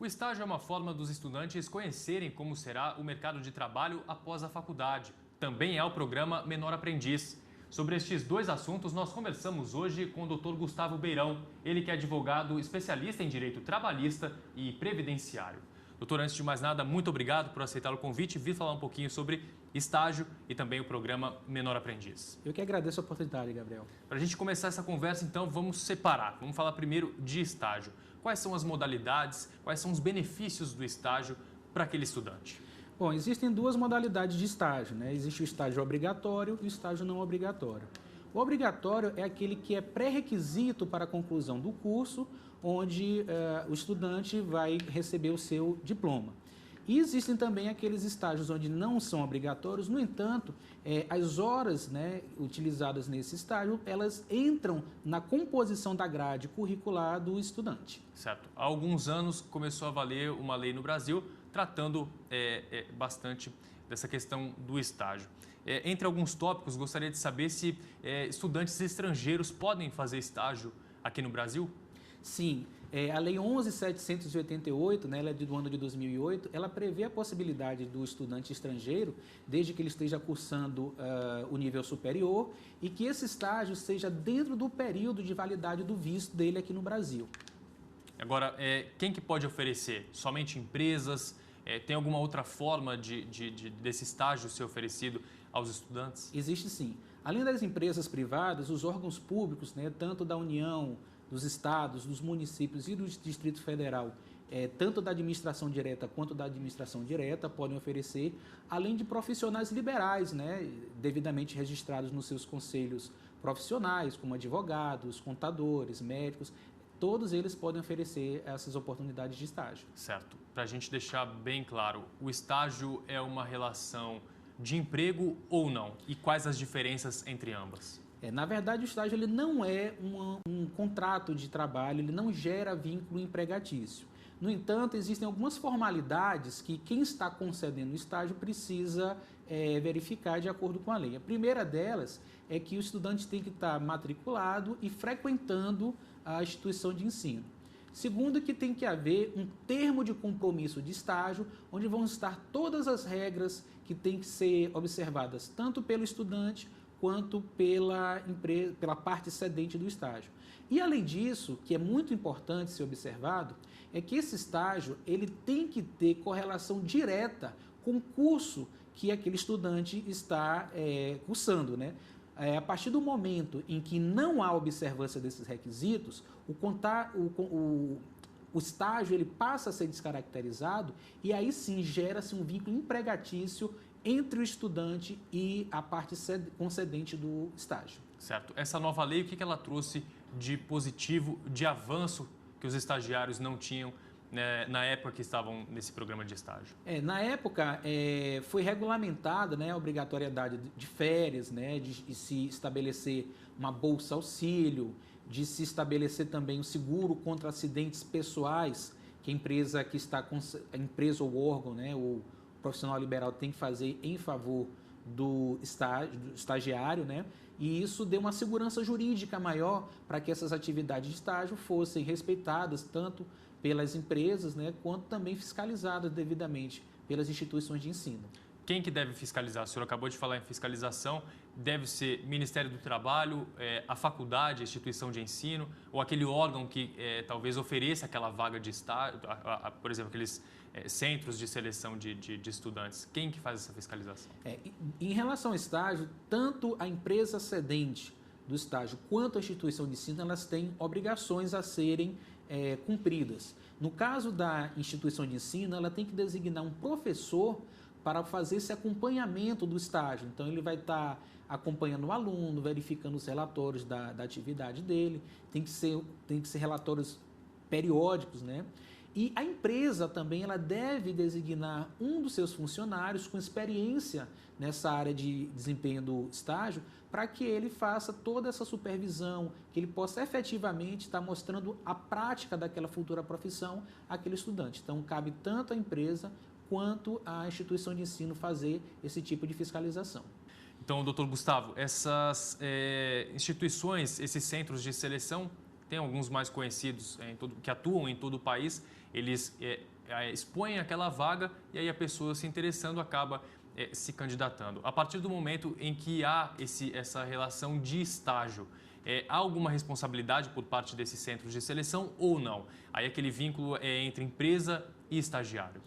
O estágio é uma forma dos estudantes conhecerem como será o mercado de trabalho após a faculdade. Também é o programa Menor Aprendiz. Sobre estes dois assuntos, nós conversamos hoje com o Dr. Gustavo Beirão, ele que é advogado especialista em direito trabalhista e previdenciário. Doutor, antes de mais nada, muito obrigado por aceitar o convite e vir falar um pouquinho sobre estágio e também o programa Menor Aprendiz. Eu que agradeço a oportunidade, Gabriel. Para a gente começar essa conversa, então, vamos separar. Vamos falar primeiro de estágio. Quais são as modalidades, quais são os benefícios do estágio para aquele estudante? Bom, existem duas modalidades de estágio, né? Existe o estágio obrigatório e o estágio não obrigatório. O obrigatório é aquele que é pré-requisito para a conclusão do curso, onde o estudante vai receber o seu diploma. E existem também aqueles estágios onde não são obrigatórios, no entanto, as horas, né, utilizadas nesse estágio, elas entram na composição da grade curricular do estudante. Certo. Há alguns anos começou a valer uma lei no Brasil tratando bastante dessa questão do estágio. Entre alguns tópicos, gostaria de saber se estudantes estrangeiros podem fazer estágio aqui no Brasil? Sim, a Lei 11.788, né, ela é do ano de 2008, ela prevê a possibilidade do estudante estrangeiro, desde que ele esteja cursando o nível superior, e que esse estágio seja dentro do período de validade do visto dele aqui no Brasil. Agora, quem que pode oferecer? Somente empresas? Tem alguma outra forma desse estágio ser oferecido aos estudantes? Existe sim. Além das empresas privadas, os órgãos públicos, né, tanto da União, dos estados, dos municípios e do Distrito Federal, tanto da administração direta quanto da administração direta, podem oferecer, além de profissionais liberais, né, devidamente registrados nos seus conselhos profissionais, como advogados, contadores, médicos, todos eles podem oferecer essas oportunidades de estágio. Certo. Para a gente deixar bem claro, o estágio é uma relação de emprego ou não? E quais as diferenças entre ambas? Na verdade, o estágio ele não é um contrato de trabalho, ele não gera vínculo empregatício. No entanto, existem algumas formalidades que quem está concedendo o estágio precisa verificar de acordo com a lei. A primeira delas é que o estudante tem que estar matriculado e frequentando a instituição de ensino. Segundo, que tem que haver um termo de compromisso de estágio, onde vão estar todas as regras que têm que ser observadas, tanto pelo estudante quanto pela empresa, pela parte cedente do estágio. E além disso, que é muito importante ser observado, é que esse estágio ele tem que ter correlação direta com o curso que aquele estudante está cursando, né? A partir do momento em que não há observância desses requisitos, o estágio ele passa a ser descaracterizado e aí sim gera-se um vínculo empregatício entre o estudante e a parte concedente do estágio. Certo. Essa nova lei, o que ela trouxe de positivo, de avanço que os estagiários não tinham, né, na época que estavam nesse programa de estágio? Na época, foi regulamentada, né, a obrigatoriedade de férias, né, de se estabelecer uma bolsa auxílio, de se estabelecer também o seguro contra acidentes pessoais que a empresa ou órgão, né, o profissional liberal tem que fazer em favor do estagiário, né? E isso deu uma segurança jurídica maior para que essas atividades de estágio fossem respeitadas tanto pelas empresas, né, quanto também fiscalizadas devidamente pelas instituições de ensino. Quem que deve fiscalizar? O senhor acabou de falar em fiscalização, deve ser Ministério do Trabalho, a faculdade, a instituição de ensino, ou aquele órgão que talvez ofereça aquela vaga de estágio, por exemplo, aqueles centros de seleção de estudantes. Quem que faz essa fiscalização? Em relação ao estágio, tanto a empresa cedente do estágio quanto a instituição de ensino, elas têm obrigações a serem cumpridas. No caso da instituição de ensino, ela tem que designar um professor para fazer esse acompanhamento do estágio. Então, ele vai estar acompanhando o aluno, verificando os relatórios da atividade dele, tem que ser relatórios periódicos, né? E a empresa também ela deve designar um dos seus funcionários com experiência nessa área de desempenho do estágio para que ele faça toda essa supervisão, que ele possa efetivamente estar mostrando a prática daquela futura profissão àquele estudante. Então, cabe tanto à empresa quanto à instituição de ensino fazer esse tipo de fiscalização. Então, doutor Gustavo, essas instituições, esses centros de seleção, tem alguns mais conhecidos que atuam em todo o país, eles expõem aquela vaga e aí a pessoa se interessando acaba se candidatando. A partir do momento em que há essa relação de estágio, há alguma responsabilidade por parte desses centros de seleção ou não? Aí aquele vínculo é entre empresa e estagiário.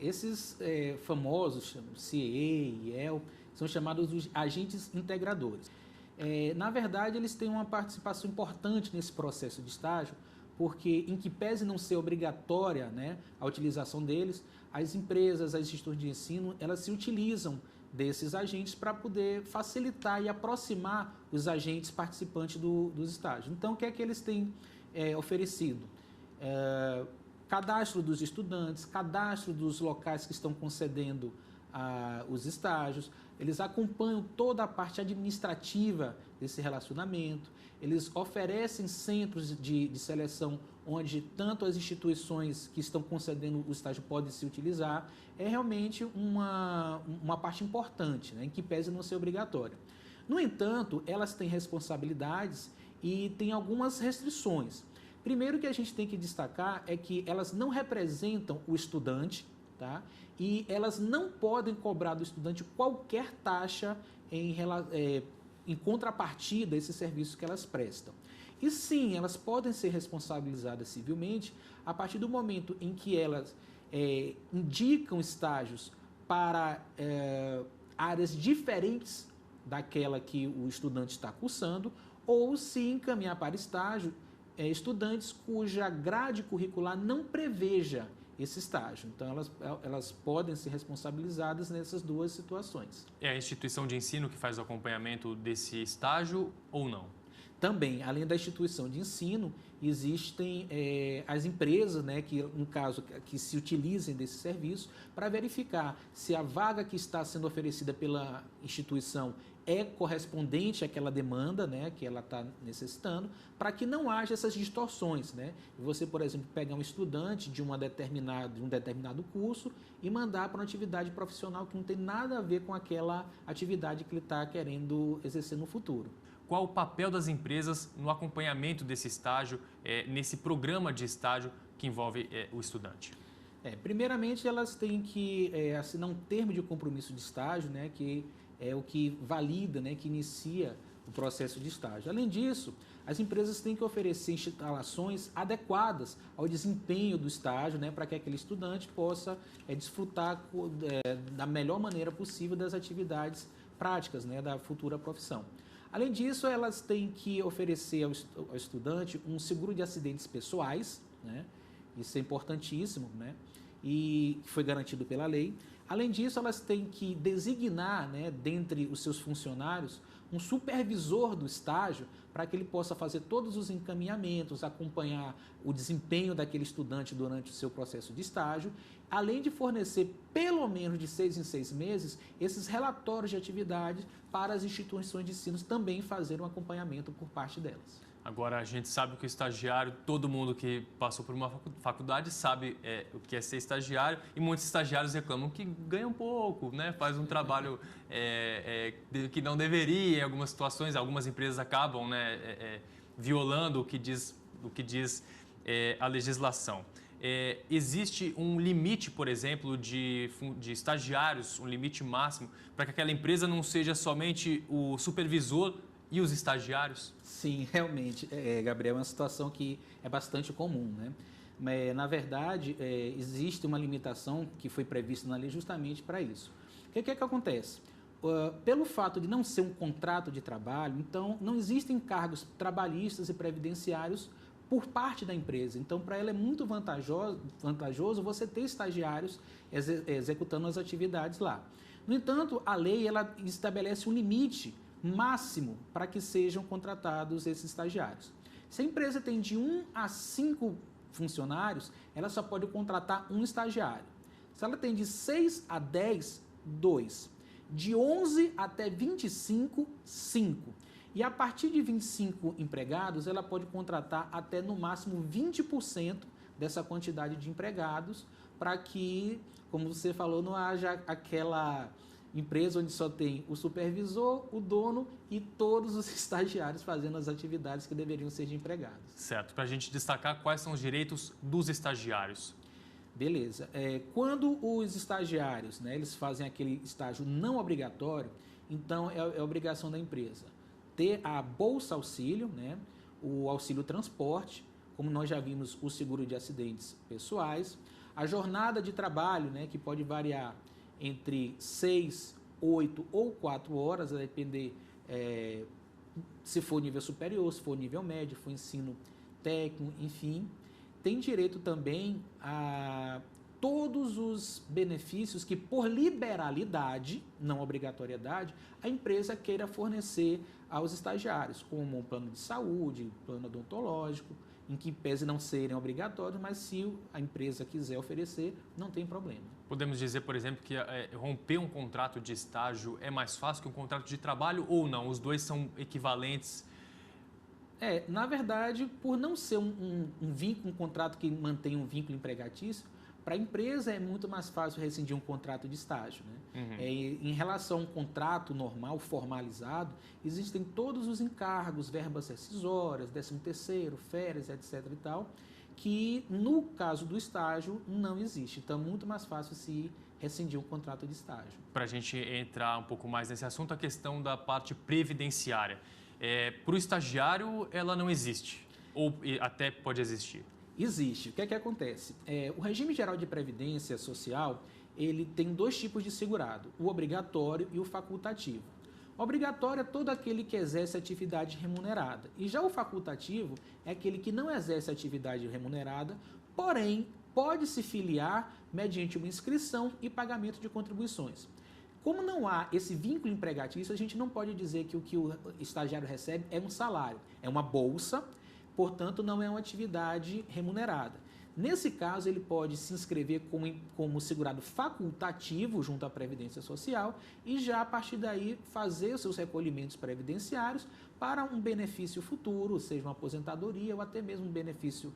Esses famosos CEE e EL são chamados os agentes integradores. Na verdade, eles têm uma participação importante nesse processo de estágio, porque, em que pese não ser obrigatória, né, a utilização deles, as empresas, as instituições de ensino, elas se utilizam desses agentes para poder facilitar e aproximar os agentes participantes dos estágios. Então, o que é que eles têm oferecido? Cadastro dos estudantes, cadastro dos locais que estão concedendo os estágios, eles acompanham toda a parte administrativa desse relacionamento, eles oferecem centros de seleção onde tanto as instituições que estão concedendo o estágio podem se utilizar. É realmente uma parte importante, né, em que pese não ser obrigatória. No entanto, elas têm responsabilidades e têm algumas restrições. Primeiro que a gente tem que destacar é que elas não representam o estudante, tá? E elas não podem cobrar do estudante qualquer taxa em contrapartida a esses serviços que elas prestam. E sim, elas podem ser responsabilizadas civilmente a partir do momento em que elas indicam estágios para áreas diferentes daquela que o estudante está cursando, ou se encaminhar para estágio estudantes cuja grade curricular não preveja esse estágio. Então, elas podem ser responsabilizadas nessas duas situações. É a instituição de ensino que faz o acompanhamento desse estágio ou não? Também, além da instituição de ensino, existem as empresas, né, que, no caso, que se utilizem desse serviço para verificar se a vaga que está sendo oferecida pela instituição é correspondente àquela demanda, né, que ela está necessitando, para que não haja essas distorções, né? Você, por exemplo, pegar um estudante de um determinado curso e mandar para uma atividade profissional que não tem nada a ver com aquela atividade que ele está querendo exercer no futuro. Qual o papel das empresas no acompanhamento desse estágio, nesse programa de estágio que envolve o estudante? Primeiramente, elas têm que assinar um termo de compromisso de estágio, né, que é o que valida, né, que inicia o processo de estágio. Além disso, as empresas têm que oferecer instalações adequadas ao desempenho do estágio, né, para que aquele estudante possa desfrutar da melhor maneira possível das atividades práticas, né, da futura profissão. Além disso, elas têm que oferecer ao estudante um seguro de acidentes pessoais, né, isso é importantíssimo, né, e foi garantido pela lei. Além disso, elas têm que designar, né, dentre os seus funcionários, um supervisor do estágio para que ele possa fazer todos os encaminhamentos, acompanhar o desempenho daquele estudante durante o seu processo de estágio, além de fornecer, pelo menos de 6 em 6 meses, esses relatórios de atividade para as instituições de ensino também fazer um acompanhamento por parte delas. Agora, a gente sabe que o estagiário, todo mundo que passou por uma faculdade sabe o que é ser estagiário, e muitos estagiários reclamam que ganham pouco, né? Faz um trabalho que não deveria, em algumas situações, algumas empresas acabam, né, violando o que diz a legislação. Existe um limite, por exemplo, de estagiários, um limite máximo, para que aquela empresa não seja somente o supervisor e os estagiários? Sim, realmente, Gabriel, é uma situação que é bastante comum, né? Mas, na verdade, existe uma limitação que foi prevista na lei justamente para isso. O que é que acontece? Pelo fato de não ser um contrato de trabalho, então não existem cargos trabalhistas e previdenciários por parte da empresa. Então, para ela é muito vantajoso você ter estagiários executando as atividades lá. No entanto, a lei ela estabelece um limite máximo para que sejam contratados esses estagiários. Se a empresa tem de 1 a 5 funcionários, ela só pode contratar um estagiário. Se ela tem de 6 a 10, 2. De 11 até 25, 5. E a partir de 25 empregados, ela pode contratar até no máximo 20% dessa quantidade de empregados para que, como você falou, não haja aquela empresa onde só tem o supervisor, o dono e todos os estagiários fazendo as atividades que deveriam ser de empregados. Certo. Para a gente destacar quais são os direitos dos estagiários. Beleza. Quando os estagiários, né, eles fazem aquele estágio não obrigatório, então é obrigação da empresa ter a bolsa auxílio, né, o auxílio transporte, como nós já vimos, o seguro de acidentes pessoais, a jornada de trabalho, né, que pode variar entre 6, 8 ou 4 horas, a depender se for nível superior, se for nível médio, se for ensino técnico, enfim. Tem direito também a todos os benefícios que, por liberalidade, não obrigatoriedade, a empresa queira fornecer aos estagiários, como um plano de saúde, plano odontológico, em que pese não serem obrigatórios, mas se a empresa quiser oferecer, não tem problema. Podemos dizer, por exemplo, que romper um contrato de estágio é mais fácil que um contrato de trabalho ou não? Os dois são equivalentes? Na verdade, por não ser um contrato que mantém um vínculo empregatício, para a empresa é muito mais fácil rescindir um contrato de estágio, né? Uhum. Em relação a um contrato normal, formalizado, existem todos os encargos, verbas rescisórias, 13º, férias, etc. e tal, que no caso do estágio não existe. Então é muito mais fácil se rescindir um contrato de estágio. Para a gente entrar um pouco mais nesse assunto, a questão da parte previdenciária. Para o estagiário, ela não existe? Ou até pode existir? Existe. O que é que acontece? O regime geral de previdência social, ele tem dois tipos de segurado, o obrigatório e o facultativo. O obrigatório é todo aquele que exerce atividade remunerada. E já o facultativo é aquele que não exerce atividade remunerada, porém pode se filiar mediante uma inscrição e pagamento de contribuições. Como não há esse vínculo empregatício, a gente não pode dizer que o que o estagiário recebe é um salário, é uma bolsa, portanto não é uma atividade remunerada. Nesse caso, ele pode se inscrever como segurado facultativo junto à Previdência Social e já a partir daí fazer os seus recolhimentos previdenciários para um benefício futuro, seja uma aposentadoria ou até mesmo um benefício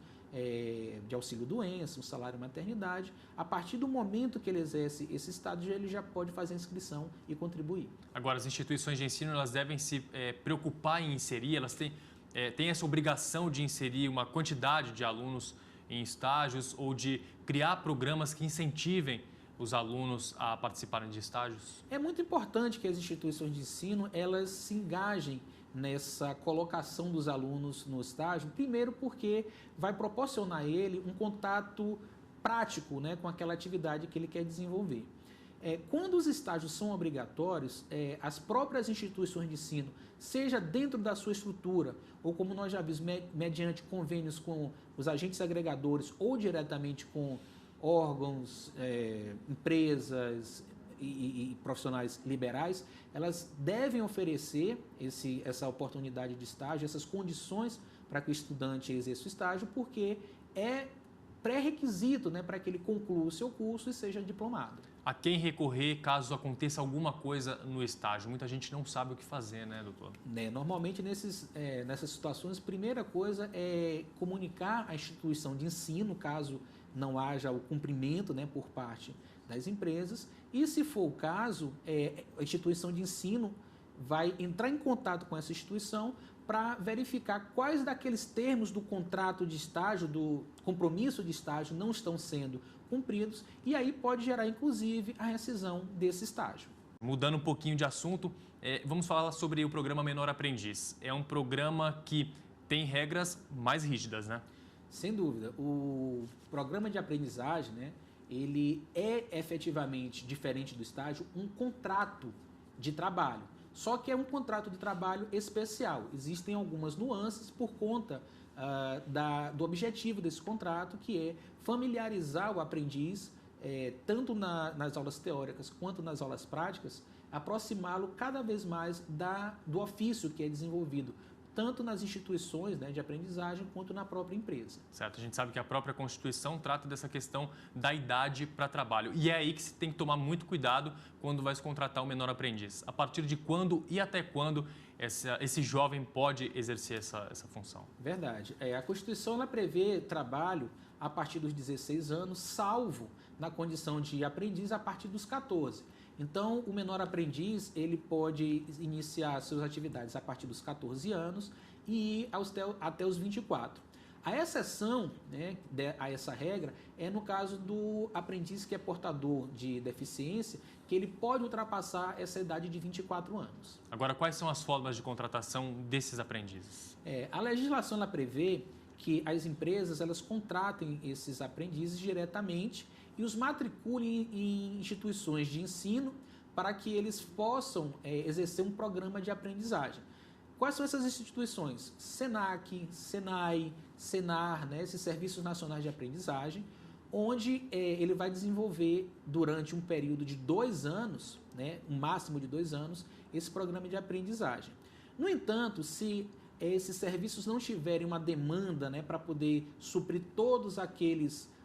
de auxílio-doença, um salário-maternidade. A partir do momento que ele exerce esse estágio, ele já pode fazer a inscrição e contribuir. Agora, as instituições de ensino elas devem se preocupar em inserir, elas têm essa obrigação de inserir uma quantidade de alunos em estágios ou de criar programas que incentivem os alunos a participarem de estágios? É muito importante que as instituições de ensino elas se engajem nessa colocação dos alunos no estágio, primeiro porque vai proporcionar a ele um contato prático, né, com aquela atividade que ele quer desenvolver. Quando os estágios são obrigatórios, as próprias instituições de ensino, seja dentro da sua estrutura, ou como nós já vimos, mediante convênios com os agentes agregadores ou diretamente com órgãos, empresas e profissionais liberais, elas devem oferecer essa oportunidade de estágio, essas condições para que o estudante exerça o estágio, porque é pré-requisito, né, para que ele conclua o seu curso e seja diplomado. A quem recorrer caso aconteça alguma coisa no estágio? Muita gente não sabe o que fazer, né, doutor? Normalmente, nessas situações, a primeira coisa é comunicar à instituição de ensino, caso não haja o cumprimento, né, por parte das empresas. E, se for o caso, a instituição de ensino vai entrar em contato com essa instituição para verificar quais daqueles termos do contrato de estágio, do compromisso de estágio, não estão sendo cumpridos, e aí pode gerar, inclusive, a rescisão desse estágio. Mudando um pouquinho de assunto, vamos falar sobre o programa Menor Aprendiz. É um programa que tem regras mais rígidas, né? Sem dúvida. O programa de aprendizagem, né, ele é efetivamente, diferente do estágio, um contrato de trabalho. Só que é um contrato de trabalho especial. Existem algumas nuances por conta do objetivo desse contrato, que é familiarizar o aprendiz, tanto nas aulas teóricas quanto nas aulas práticas, aproximá-lo cada vez mais do ofício que é desenvolvido, tanto nas instituições, né, de aprendizagem quanto na própria empresa. Certo, a gente sabe que a própria Constituição trata dessa questão da idade para trabalho. E é aí que se tem que tomar muito cuidado quando vai se contratar um menor aprendiz. A partir de quando e até quando esse jovem pode exercer essa função? Verdade. A Constituição ela prevê trabalho a partir dos 16 anos, salvo na condição de aprendiz a partir dos 14. Então, o menor aprendiz ele pode iniciar suas atividades a partir dos 14 anos e ir até os 24. A exceção, né, a essa regra é no caso do aprendiz que é portador de deficiência, que ele pode ultrapassar essa idade de 24 anos. Agora, quais são as formas de contratação desses aprendizes? A legislação ela prevê que as empresas elas contratem esses aprendizes diretamente e os matriculem em instituições de ensino para que eles possam exercer um programa de aprendizagem. Quais são essas instituições? SENAC, SENAI, SENAR, né, esses Serviços Nacionais de Aprendizagem, onde ele vai desenvolver durante um período de 2 anos, né, um máximo de 2 anos, esse programa de aprendizagem. No entanto, se esses serviços não tiverem uma demanda, né, para poder suprir todos aqueles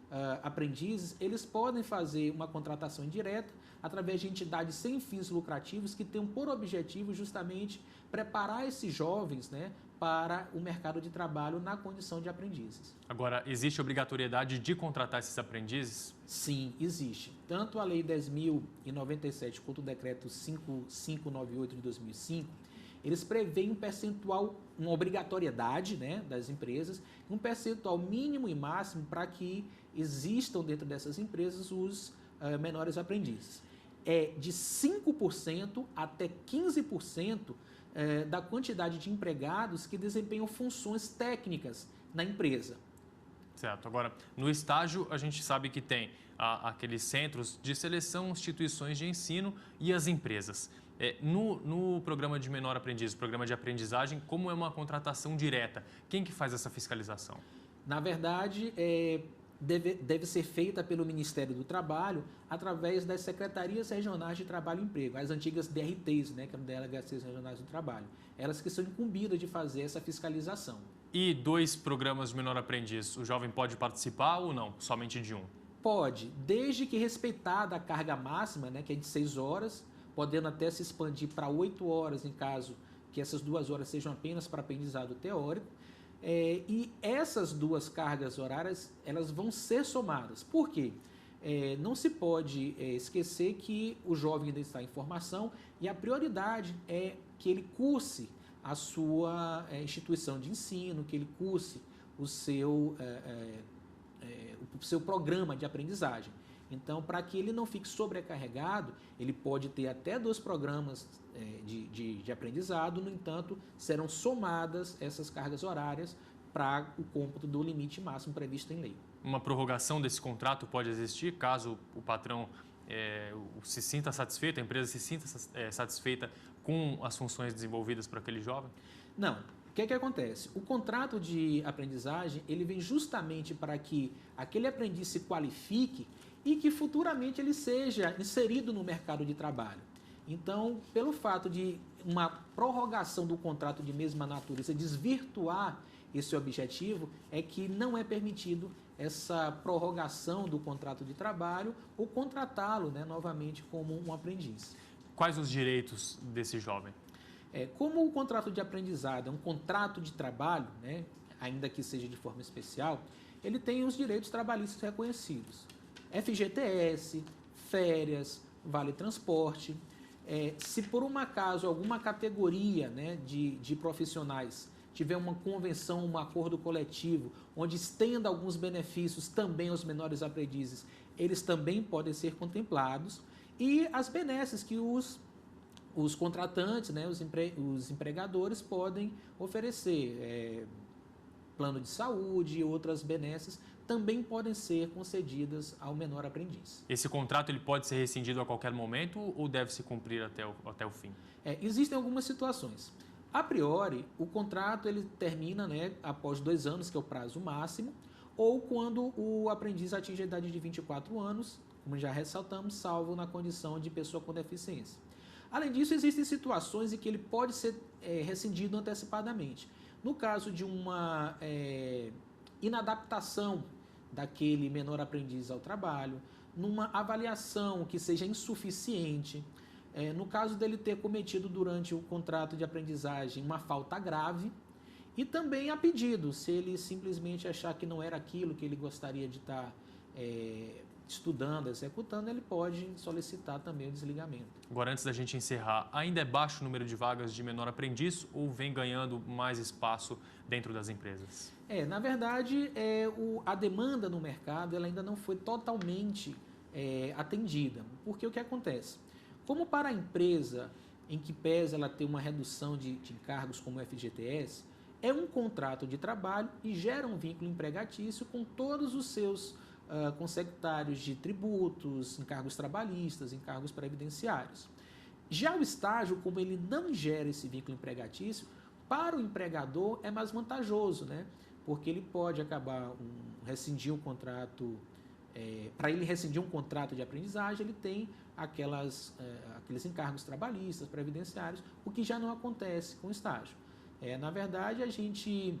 aprendizes, eles podem fazer uma contratação indireta através de entidades sem fins lucrativos que tenham por objetivo justamente preparar esses jovens, né, para o mercado de trabalho na condição de aprendizes. Agora, existe obrigatoriedade de contratar esses aprendizes? Sim, existe. Tanto a Lei 10.097 quanto o Decreto 5598 de 2005, eles preveem um percentual, uma obrigatoriedade, né, das empresas, um percentual mínimo e máximo para que existam dentro dessas empresas os menores aprendizes. É de 5% até 15% da quantidade de empregados que desempenham funções técnicas na empresa. Certo. Agora, no estágio, a gente sabe que tem aqueles centros de seleção, instituições de ensino e as empresas. No programa de menor aprendiz, programa de aprendizagem, como é uma contratação direta? Quem que faz essa fiscalização? Na verdade, deve ser feita pelo Ministério do Trabalho através das Secretarias Regionais de Trabalho e Emprego, as antigas DRTs, né, que são Delegacias Regionais do Trabalho. Elas que são incumbidas de fazer essa fiscalização. E 2 programas de menor aprendiz, o jovem pode participar ou não? Somente de um? Pode, desde que respeitada a carga máxima, né, que é de 6 horas, podendo até se expandir para 8 horas, em caso que essas 2 horas sejam apenas para aprendizado teórico. E essas 2 cargas horárias, elas vão ser somadas. Por quê? Não se pode esquecer que o jovem ainda está em formação e a prioridade é que ele curse a sua instituição de ensino, que ele curse o seu programa de aprendizagem. Então, para que ele não fique sobrecarregado, ele pode ter até 2 programas de aprendizado, no entanto, serão somadas essas cargas horárias para o cômputo do limite máximo previsto em lei. Uma prorrogação desse contrato pode existir caso o patrão se sinta satisfeito, a empresa se sinta satisfeita com as funções desenvolvidas por aquele jovem? Não. O que acontece? O contrato de aprendizagem ele vem justamente para que aquele aprendiz se qualifique e que futuramente ele seja inserido no mercado de trabalho. Então, pelo fato de uma prorrogação do contrato de mesma natureza desvirtuar esse objetivo, é que não é permitido essa prorrogação do contrato de trabalho ou contratá-lo, né, novamente como um aprendiz. Quais os direitos desse jovem? Como o contrato de aprendizado é um contrato de trabalho, né, ainda que seja de forma especial, ele tem os direitos trabalhistas reconhecidos. FGTS, férias, vale transporte. Se por um acaso alguma categoria, né, de profissionais tiver uma convenção, um acordo coletivo, onde estenda alguns benefícios também aos menores aprendizes, eles também podem ser contemplados. E as benesses que os contratantes, né, os empregadores podem oferecer, plano de saúde e outras benesses, também podem ser concedidas ao menor aprendiz. Esse contrato ele pode ser rescindido a qualquer momento ou deve se cumprir até o fim? Existem algumas situações. A priori, o contrato ele termina, né, após 2 anos, que é o prazo máximo, ou quando o aprendiz atinge a idade de 24 anos, como já ressaltamos, salvo na condição de pessoa com deficiência. Além disso, existem situações em que ele pode ser rescindido antecipadamente. No caso de uma inadaptação daquele menor aprendiz ao trabalho, numa avaliação que seja insuficiente, no caso dele ter cometido durante o contrato de aprendizagem uma falta grave, e também a pedido, se ele simplesmente achar que não era aquilo que ele gostaria de estar estudando, executando, ele pode solicitar também o desligamento. Agora, antes da gente encerrar, ainda é baixo o número de vagas de menor aprendiz ou vem ganhando mais espaço dentro das empresas? Na verdade, a demanda no mercado ela ainda não foi totalmente atendida. Porque o que acontece? Como para a empresa em que pesa ela ter uma redução de encargos como o FGTS, é um contrato de trabalho e gera um vínculo empregatício com todos os seus consectários de tributos, encargos trabalhistas, encargos previdenciários. Já o estágio, como ele não gera esse vínculo empregatício, para o empregador é mais vantajoso, né? Porque ele pode acabar rescindir um contrato, para ele rescindir um contrato de aprendizagem, ele tem aqueles encargos trabalhistas, previdenciários, o que já não acontece com o estágio. Na verdade, a gente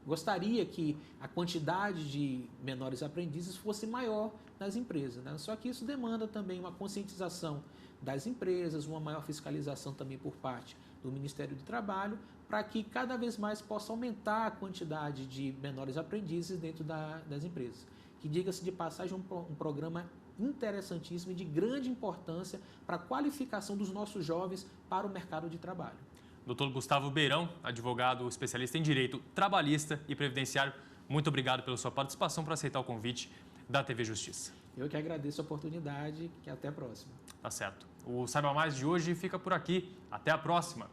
gostaria que a quantidade de menores aprendizes fosse maior nas empresas, né? Só que isso demanda também uma conscientização das empresas, uma maior fiscalização também por parte do Ministério do Trabalho, para que cada vez mais possa aumentar a quantidade de menores aprendizes dentro das empresas. Que, diga-se de passagem, um programa interessantíssimo e de grande importância para a qualificação dos nossos jovens para o mercado de trabalho. Dr. Gustavo Beirão, advogado especialista em direito trabalhista e previdenciário, muito obrigado pela sua participação, por aceitar o convite da TV Justiça. Eu que agradeço a oportunidade e até a próxima. Tá certo. O Saiba Mais de hoje fica por aqui. Até a próxima.